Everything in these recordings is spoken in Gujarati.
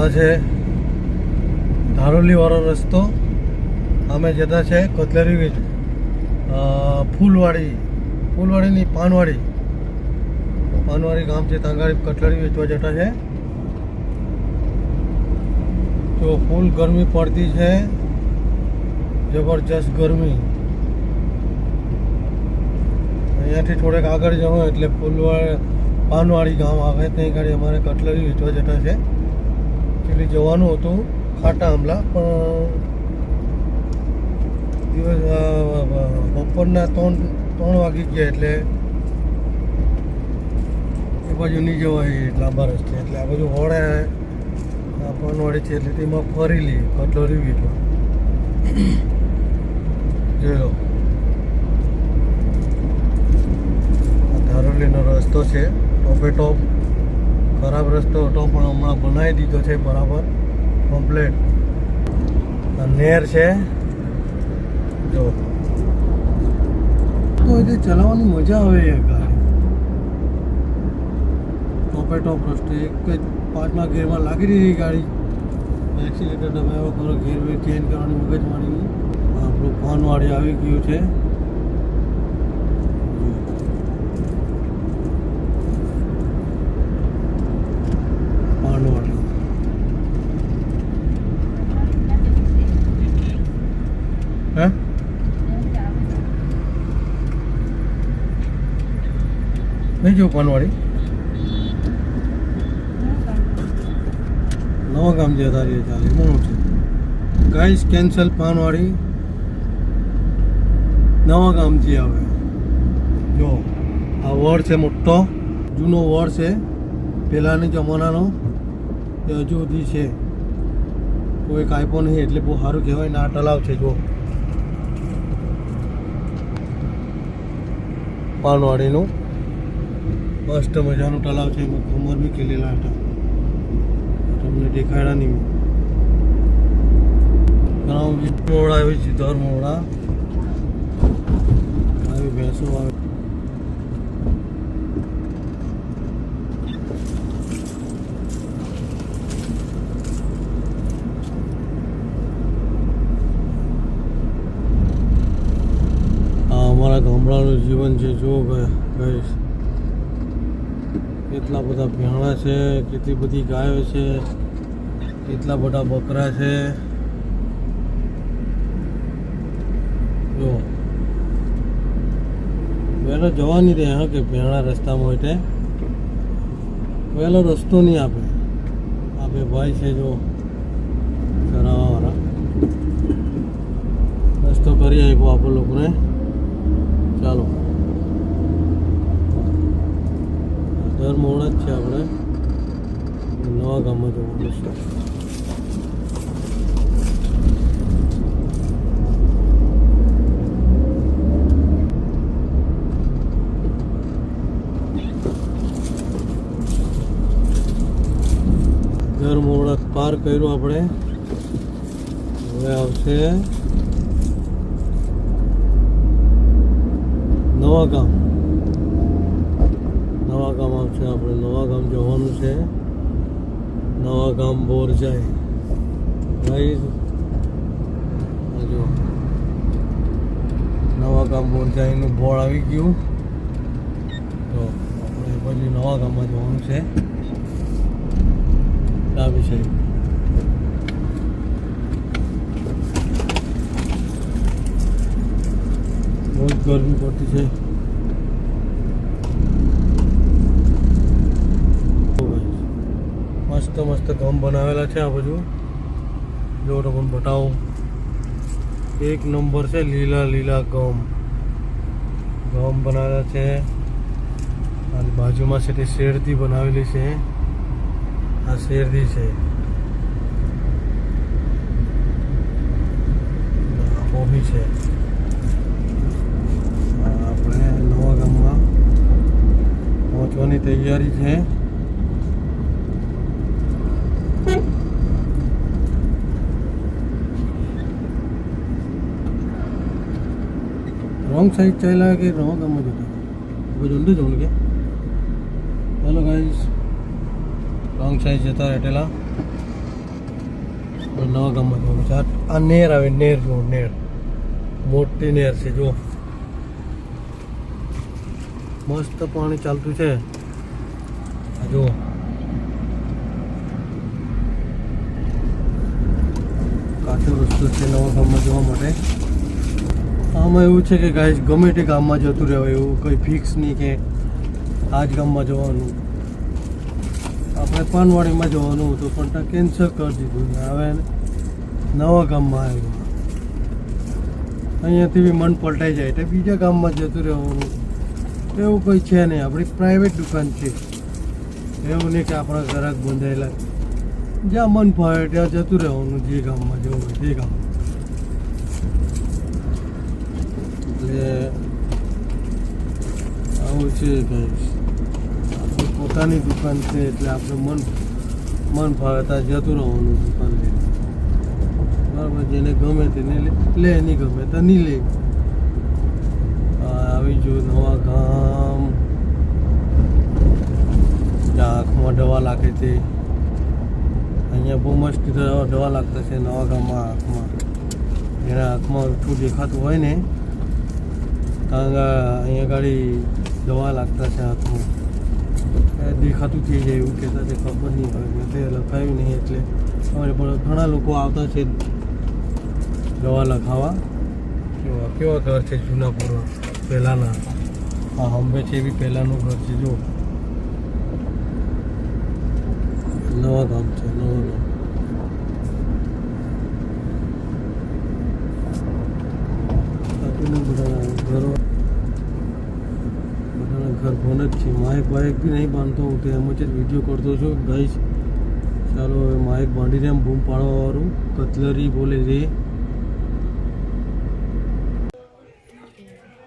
આ છે ધારોલી વાળો રસ્તો. અમે જતા છે કટલેરી વેચ ફૂલવાડીની પાનવાડી ગામ છે. ત્યાં આગળ કટલેરી વેચવા જતા છે. તો ફૂલ ગરમી પડતી છે, જબરજસ્ત ગરમી. અહીંયાથી થોડેક આગળ જવું એટલે પાનવાડી ગામ આવે. ત્યાં આગળ અમારે કટલેરી વેચવા જતા છે. એકચ્યુઅલી જવાનું હતું ખાટા આંબલા, પણ બપોરના 3 વાગી ગયા એટલે એ બાજુ નહીં જવાય લાંબા રસ્તે. એટલે આ બાજુ હોળે પાનવાડી છે એટલે તેમાં ફરી લઈએ કટલેરી વેચવા. જોઈ લો, ધારોલીનો રસ્તો છે. ટોપે ટોપ ખરાબ રસ્તો હતો, પણ હમણાં બનાવી દીધો છે બરાબર કમ્પ્લેટ. નેર છે જો, તો એ ચલાવવાની મજા આવે યાર ગાડી. ટોપે ટોપ રસ્તો, એક જ 5મા ગેરમાં લાગી દીધી ગાડી. એક્સિલેટર દબાવ્યો કરો, ગેર વેર ચેન્જ કરવાની મગજ મારી. આપણું પાનવાડી આવી ગયું છે. પાનવાડી હે નહીં જો પાનવાડી નવા ગામ જતા રહીએ. ચાલે ઘણું છે ગાઈસ. કેન્સલ પાનવાડી નવા ગામથી આવે. જો આ વડ છે, મોટો જૂનો વડ છે, પહેલાંની જમાનાનો. એ હજુ સુધી છે, કોઈ કાંઈ પણ નહીં. એટલે બહુ સારું કહેવાય ને. આ તલાવ છે જો પાનવાડીનું, મસ્ત મજાનું તલાવ છે. એમાં કમર બી ખેલેલા હતા, તમને દેખાડ્યા નહીં. મોડા આવી છે, દર મોડા આવી ભેંસો આવે. અમારા ગામડાનું જીવન છે. જો ગાઈસ, કેટલા બધા ભેણા છે, કેટલી બધી ગાયો છે, કેટલા બધા બકરા છે. જો વહેલો જવાની રહે હા કે ભેણા રસ્તામાં હોય તે વહેલો રસ્તો નહીં આપે. આ બે ભાઈ છે જો ચરાવવાવાળા, રસ્તો કરી આપ્યો આપણે લોકોને. ચાલો, દર મોડા જ છે. આપણે નવા ગામમાં જવાનું છે. દર મોડા પાર કર્યું આપણે. હવે આવશે નવા ગામ. આવશે. આપણે નવા ગામ જવાનું છે. નવા ગામ બોરજાઈ. ગાઈસ જો નવા ગામ બોરજાઈનું બોર્ડ આવી ગયું. તો આપણે પછી નવા ગામમાં જવાનું છે. ડાબી સાઈડ. બહુ જ ગરમી પડતી છે. મસ્ત ગામ બનાવેલા છે. આ બાજુ જો તમને બતાવું, એક નંબર છે. લીલા ગામ બનાવેલા છે. અને બાજુમાં છે તે શેરદી બનાવેલી છે. આ શેરદી છે. કોબી છે. આપણે નવા ગામમાં પહોંચવાની તૈયારી છે. रॉन्ग साइड चला कि रॉन्ग काम में जाता वो जल्दी जाऊँ क्या. हेलो गाइस, रॉन्ग साइड जता रहेला નવા ગામમાં જવાનું છે. આ નેર આવે, નેર જો, નેર મોટી નેર છે જો, મસ્ત પાણી ચાલતું છે. આ જો કાચો રસ્તો છે નવા ગામમાં જવા માટે. આમાં એવું છે કે ગાઈસ ગમે તે ગામમાં જતું રહેવાય, એવું કંઈ ફિક્સ નહીં કે આ જ ગામમાં જવાનું. આપણે પાનવાડીમાં જવાનું હતું પણ કેન્સલ કરી દીધું. હવે નવા ગામમાં આવ્યું, અહીંયાથી બી મન પલટાઈ જાય તો બીજા ગામમાં જતું રહેવાનું. એવું કંઈ છે નહીં, આપણી પ્રાઇવેટ દુકાન છે. એવું નહીં કે આપણા ગ્રાહક બંધાયેલા. જ્યાં મન ફાવે ત્યાં જતું રહેવાનું, જે ગામમાં જવું હોય તે ગામ. એટલે આવું છે ગાઈસ, આપણી પોતાની દુકાન છે એટલે આપણે મન ફાવે ત્યાં જતું રહેવાનું દુકાન લઈને. બરાબર, જેને ગમે તેને લે, નહીં ગમે તો નહીં લે. આવી જો નવા ગામ, જ્યાં આંખમાં દવા લાગે તે. અહીંયા બહુ મસ્ત દવા લાગતા છે નવા ગામમાં આંખમાં. જેના આંખમાં ઓછું દેખાતું હોય ને કારણ કે અહીંયા ગાડી દવા લાગતા છે આંખમાં. દેખાતું થઈ જાય એવું કહેતા છે, ખબર નહીં હોય, મેં તે લખાવ્યું નહીં એટલે. અમારે પણ ઘણા લોકો આવતા છે દવા લખાવા. કેવા ઘર છે જૂના પૂર્વ પહેલાંના. આ હંભે છે એ બી પહેલાંનું ઘર છે જો. નવા ગામ છે, નવા ગામ. બધાના ઘર બંધ જ છે. માઇક બાઇક બી નહીં બાંધતો હું, તો એમ જ વિડીયો કરતો છું ગાઈસ. ચાલો હવે માઇક બાંધીને એમ બૂમ પાડવાવાળું કટલરી બોલે રે.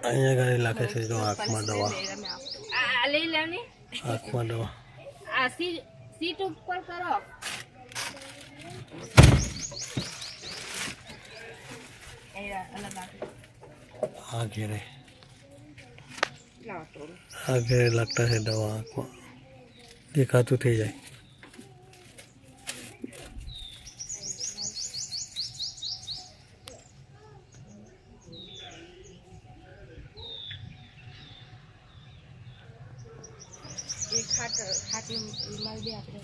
અહીંયા ગાડી લાગે છે જો આંખમાં દવા, આંખમાં દવા. સીટ ઉપર કરો. આ ઘેરે લાગતા છે દવા આંખમાં, દેખાતું થઈ જાય. એક ખાટી રૂમાલ દે આપણે.